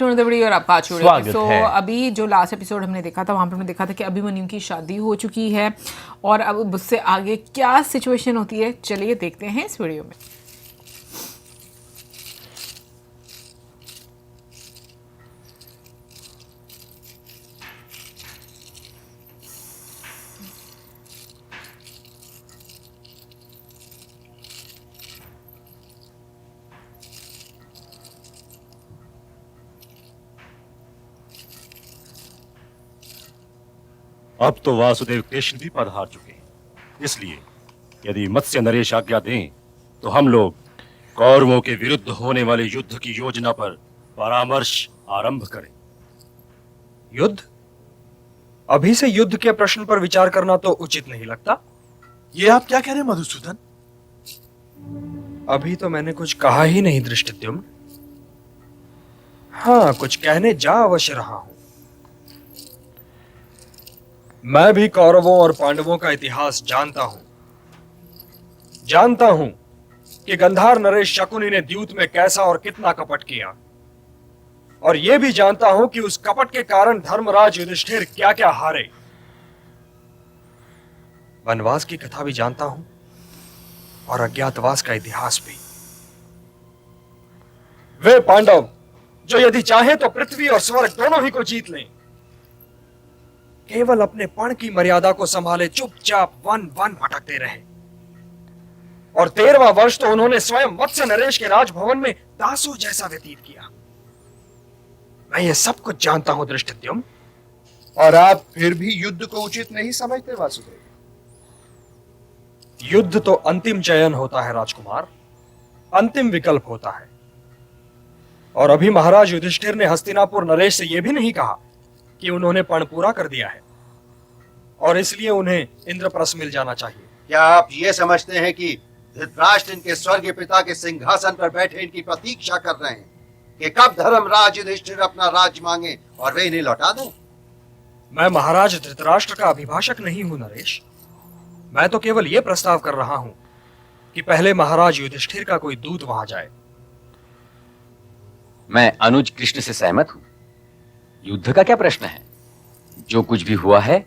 To another video और आपका स्वागत है। अभी जो लास्ट एपिसोड हमने देखा था वहाँ पर हमने देखा था कि अभिमन्यु की शादी हो चुकी है और अब उससे आगे क्या सिचुएशन होती है, चलिए देखते हैं इस वीडियो में। अब तो वासुदेव कृष्ण भी पधार चुके हैं, इसलिए यदि मत्स्य नरेश आज्ञा दें तो हम लोग कौरवों के विरुद्ध होने वाले युद्ध की योजना पर परामर्श आरंभ करें। युद्ध? अभी से युद्ध के प्रश्न पर विचार करना तो उचित नहीं लगता। ये आप क्या कह रहे हैं मधुसूदन? अभी तो मैंने कुछ कहा ही नहीं धृष्टद्युम्न। हाँ, कुछ कहने जा अवश्य रहा हूं। मैं भी कौरवों और पांडवों का इतिहास जानता हूं कि गंधार नरेश शकुनी ने द्यूत में कैसा और कितना कपट किया, और यह भी जानता हूं कि उस कपट के कारण धर्मराज युधिष्ठिर क्या क्या हारे। वनवास की कथा भी जानता हूं और अज्ञातवास का इतिहास भी। वे पांडव जो यदि चाहे तो पृथ्वी और स्वर्ग दोनों ही को जीत लें, केवल अपने पण की मर्यादा को संभाले चुपचाप वन वन भटकते रहे। और 13वां वर्ष तो उन्होंने स्वयं मत्स्य नरेश के राजभवन में दासों जैसा व्यतीत किया। मैं ये सब कुछ जानता हूं धृष्टद्युम्न। और आप फिर भी युद्ध को उचित नहीं समझते वासुदेव? युद्ध तो अंतिम चयन होता है राजकुमार, अंतिम विकल्प होता है। और अभी महाराज युधिष्ठिर ने हस्तिनापुर नरेश से यह भी नहीं कहा कि उन्होंने पण पूरा कर दिया है और इसलिए उन्हें इंद्रप्रस्थ मिल जाना चाहिए। क्या आप ये समझते हैं कि धृतराष्ट्र इनके स्वर्गीय पिता के सिंहासन पर बैठे इनकी प्रतीक्षा कर रहे हैं कि कब धर्मराज युधिष्ठिर अपना राज्य मांगे और वे इन्हें लौटा दें? मैं महाराज धृतराष्ट्र का अभिभाषक नहीं हूं नरेश। मैं तो केवल यह प्रस्ताव कर रहा हूं कि पहले महाराज युधिष्ठिर का कोई दूत वहां जाए। मैं अनुज कृष्ण से सहमत हूं। युद्ध का क्या प्रश्न है? जो कुछ भी हुआ है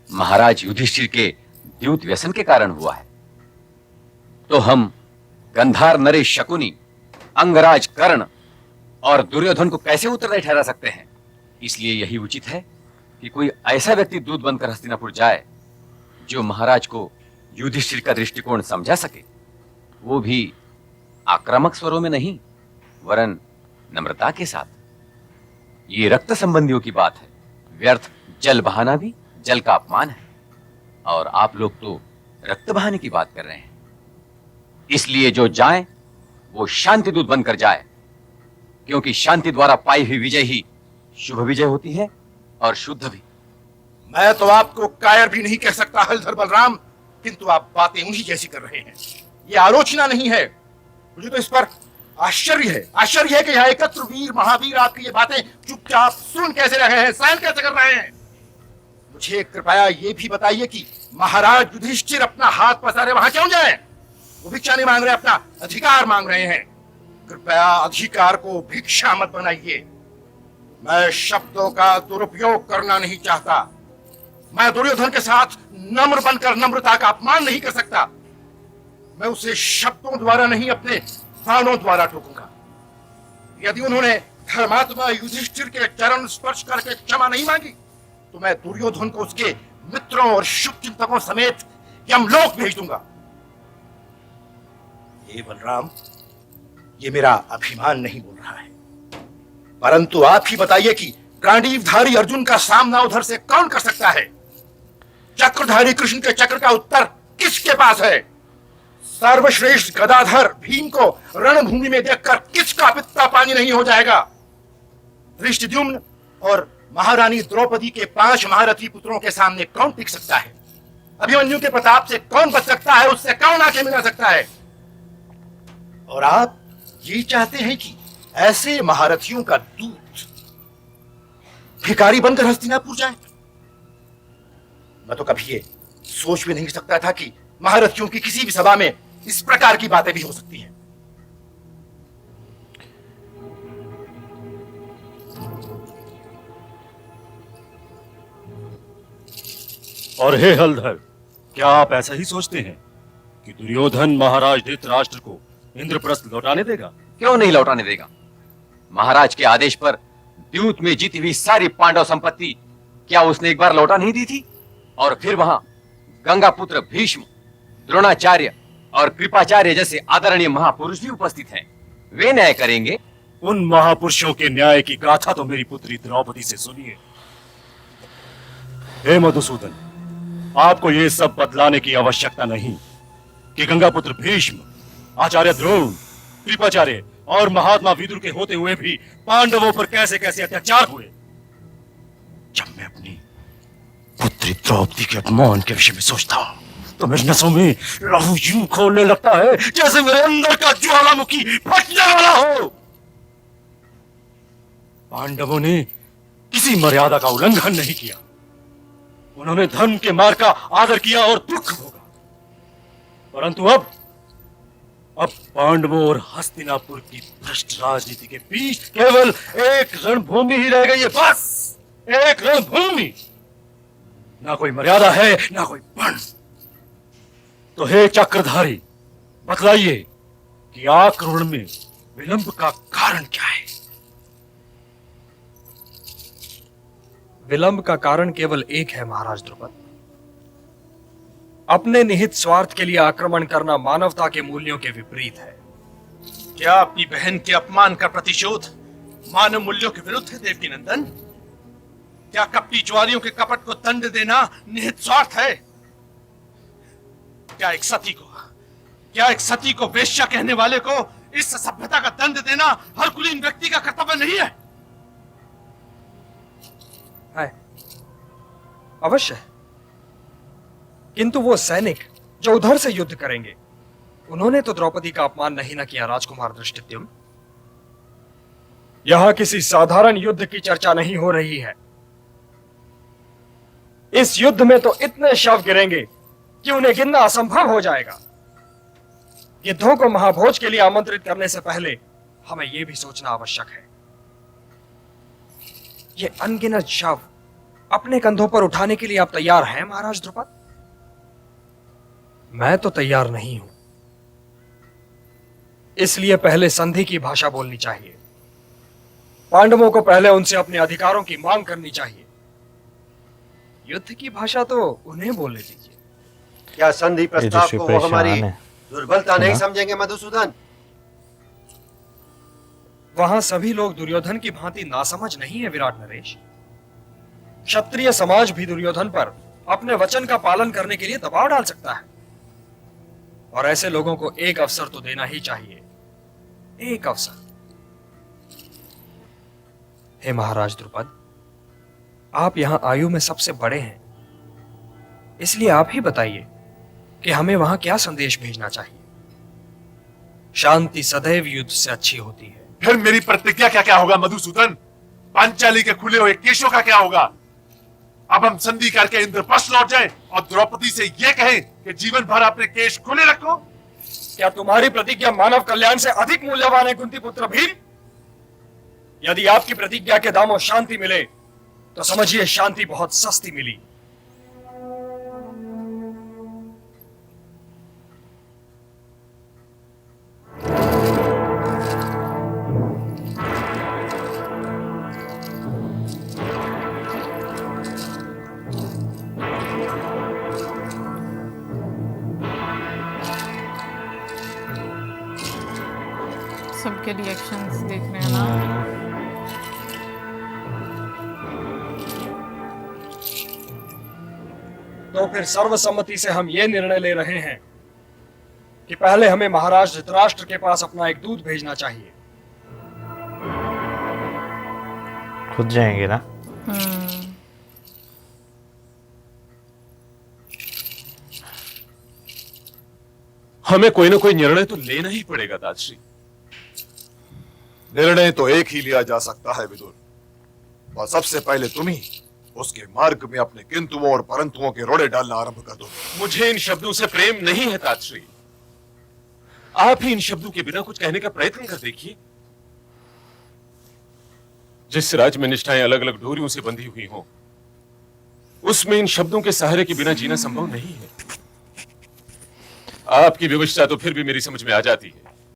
महाराज युधिष्ठिर के द्यूत व्यसन के कारण हुआ है। तो हम गंधार नरेश शकुनी, अंगराज कर्ण और दुर्योधन को कैसे उत्तरदायी ठहरा सकते हैं? इसलिए यही उचित है कि कोई ऐसा व्यक्ति दूत बनकर हस्तिनापुर जाए जो महाराज को युधिष्ठिर का दृष्टिकोण समझा सके, वो भी आक्रामक स्वरों में नहीं वरन नम्रता के साथ। ये रक्त संबंधियों की बात है। व्यर्थ जल बहाना भी जल का अपमान है, और आप लोग तो रक्त बहाने की बात कर रहे हैं। इसलिए जो जाए वो शांति दूत बनकर जाए, क्योंकि शांति द्वारा पाई हुई विजय ही शुभ विजय होती है और शुद्ध भी। मैं तो आपको कायर भी नहीं कह सकता हलधर बलराम, किंतु आप बातें उन्हीं जैसी कर रहे हैं। ये आलोचना नहीं है, मुझे तो इस पर आश्चर्य है कि यहाँ एकत्र वीर महावीर आपकी ये बातें चुपचाप सुन कैसे रहे हैं, सहन कैसे कर रहे हैं। मुझे कृपया ये भी बताइए कि महाराज युधिष्ठिर अपना हाथ पसारे वहां क्यों जाए? वो भिक्षा नहीं मांग रहे, अपना अधिकार मांग रहे हैं। कृपया अधिकार को भिक्षा मत बनाइए। मैं शब्दों का दुरुपयोग करना नहीं चाहता। मैं दुर्योधन के साथ नम्र बनकर नम्रता का अपमान नहीं कर सकता। मैं उसे शब्दों द्वारा नहीं, अपने बाणों द्वारा ठोकूंगा। यदि उन्होंने धर्मात्मा युधिष्ठिर के चरण स्पर्श करके क्षमा नहीं मांगी तो मैं दुर्योधन को उसके मित्रों और शुभ चिंतकों समेत यमलोक भेज दूंगा। ये बलराम, ये मेरा अभिमान नहीं बोल रहा है, परंतु आप ही बताइए कि गांडीवधारी अर्जुन का सामना उधर से कौन कर सकता है? चक्रधारी कृष्ण के चक्र का उत्तर किसके पास है? सर्वश्रेष्ठ गदाधर भीम को रणभूमि में देखकर किसका पित्ता पानी नहीं हो जाएगा? धृष्टद्युम्न और महारानी द्रौपदी के 5 महारथी पुत्रों के सामने कौन टिक सकता है? अभिमन्यु के प्रताप से कौन बच सकता है? उससे कौन आके मिला सकता है? और आप ये चाहते हैं कि ऐसे महारथियों का दूत भिखारी बनकर हस्तिनापुर जाए? मैं तो कभी ये सोच भी नहीं सकता था कि महारथियों की किसी भी सभा में इस प्रकार की बातें भी हो सकती हैं। और हे हलधर, क्या आप ऐसा ही सोचते हैं कि दुर्योधन महाराज धृतराष्ट्र को इंद्रप्रस्थ लौटाने देगा? क्यों नहीं लौटाने देगा? महाराज के आदेश पर द्यूत में जीती हुई सारी पांडव संपत्ति क्या उसने एक बार लौटा नहीं दी थी? और फिर वहां गंगा पुत्र भीष्म, द्रोणाचार्य और कृपाचार्य जैसे आदरणीय महापुरुष भी उपस्थित हैं। वे न्याय करेंगे। उन महापुरुषों के न्याय की गाथा तो मेरी पुत्री द्रौपदी से सुनिए। हे मधुसूदन, आपको ये सब बदलाने की आवश्यकता नहीं कि गंगापुत्र भीष्म, आचार्य द्रोण, कृपाचार्य और महात्मा विदुर के होते हुए भी पांडवों पर कैसे कैसे अत्याचार हुए। जब मैं अपनी पुत्री द्रौपदी के अपमान के विषय में सोचता हूं तो मेरी नसों में लहू यूं खोलने लगता है जैसे मेरे अंदर का ज्वालामुखी फटने वाला हो। पांडवों ने किसी मर्यादा का उल्लंघन नहीं किया। उन्होंने धर्म के मार्ग का आदर किया और दुख भोगा। परंतु अब पांडवों और हस्तिनापुर की भ्रष्ट राजनीति के बीच केवल एक रणभूमि ही रह गई है, बस एक रणभूमि। ना कोई मर्यादा है, ना कोई बण। तो हे चक्रधारी, बतलाइए कि आक्रमण में विलंब का कारण क्या है? विलंब का कारण केवल एक है महाराज द्रुपद। अपने निहित स्वार्थ के लिए आक्रमण करना मानवता के मूल्यों के विपरीत है। क्या अपनी बहन के अपमान का प्रतिशोध मानव मूल्यों के विरुद्ध है देवकी नंदन? क्या कपटी ज्वारियों के कपट को दंड देना निहित स्वार्थ है? क्या एक सती को वेश्या कहने वाले को इस सभ्यता का दंड देना हर कुलीन व्यक्ति का कर्तव्य नहीं है? अवश्य, किंतु वो सैनिक जो उधर से युद्ध करेंगे, उन्होंने तो द्रौपदी का अपमान नहीं न किया राजकुमार धृष्टद्युम्न। यहां किसी साधारण युद्ध की चर्चा नहीं हो रही है। इस युद्ध में तो इतने शव गिरेंगे कि उन्हें गिनना असंभव हो जाएगा। गिद्धों को महाभोज के लिए आमंत्रित करने से पहले हमें यह भी सोचना आवश्यक है। ये अनगिनत शव अपने कंधों पर उठाने के लिए आप तैयार हैं महाराज द्रुपद? मैं तो तैयार नहीं हूं। इसलिए पहले संधि की भाषा बोलनी चाहिए। पांडवों को पहले उनसे अपने अधिकारों की मांग करनी चाहिए। युद्ध की भाषा तो उन्हें बोलने दीजिए। क्या संधि प्रस्ताव को वो हमारी है। दुर्बलता नहीं समझेंगे मधुसूदन? वहां सभी लोग दुर्योधन की भांति नासमझ नहीं है विराट नरेश। क्षत्रिय समाज भी दुर्योधन पर अपने वचन का पालन करने के लिए दबाव डाल सकता है, और ऐसे लोगों को एक अवसर तो देना ही चाहिए। एक अवसर। हे महाराज द्रुपद, आप यहां आयु में सबसे बड़े हैं, इसलिए आप ही बताइए कि हमें वहां क्या संदेश भेजना चाहिए। शांति सदैव युद्ध से अच्छी होती है। फिर मेरी प्रतिज्ञा क्या क्या होगा मधुसूदन? पांचाली के खुले हुए केशों का क्या होगा? अब हम संधि करके इंद्रप्रस्थ लौट जाएं और द्रौपदी से यह कहें कि जीवन भर अपने केश खुले रखो? क्या तुम्हारी प्रतिज्ञा मानव कल्याण से अधिक मूल्यवान है कुंती पुत्र भीम? यदि आपकी प्रतिज्ञा के दामों शांति मिले तो समझिए शांति बहुत सस्ती मिली। सबके रिएक्शंस देख रहे हैं ना। तो फिर सर्वसम्मति से हम ये निर्णय ले रहे हैं कि पहले हमें महाराज धृतराष्ट्र के पास अपना एक दूत भेजना चाहिए। खुद जाएंगे ना? हमें कोई ना कोई निर्णय तो लेना ही पड़ेगा दादश्री। निर्णय तो एक ही लिया जा सकता है विदुर, और सबसे पहले तुम ही उसके मार्ग में अपने किंतुओं और परंतुओं के रोड़े डालना आरंभ कर दो। मुझे इन शब्दों से प्रेम नहीं है दादश्री। आप ही इन शब्दों के बिना कुछ कहने का प्रयत्न कर देखिए। जिस राज्य में निष्ठाएं अलग अलग डोरियों से बंधी हुई हों, उसमें इन शब्दों के सहारे के बिना जीना संभव नहीं है। आपकी विवशता तो फिर भी मेरी समझ में आ जाती है।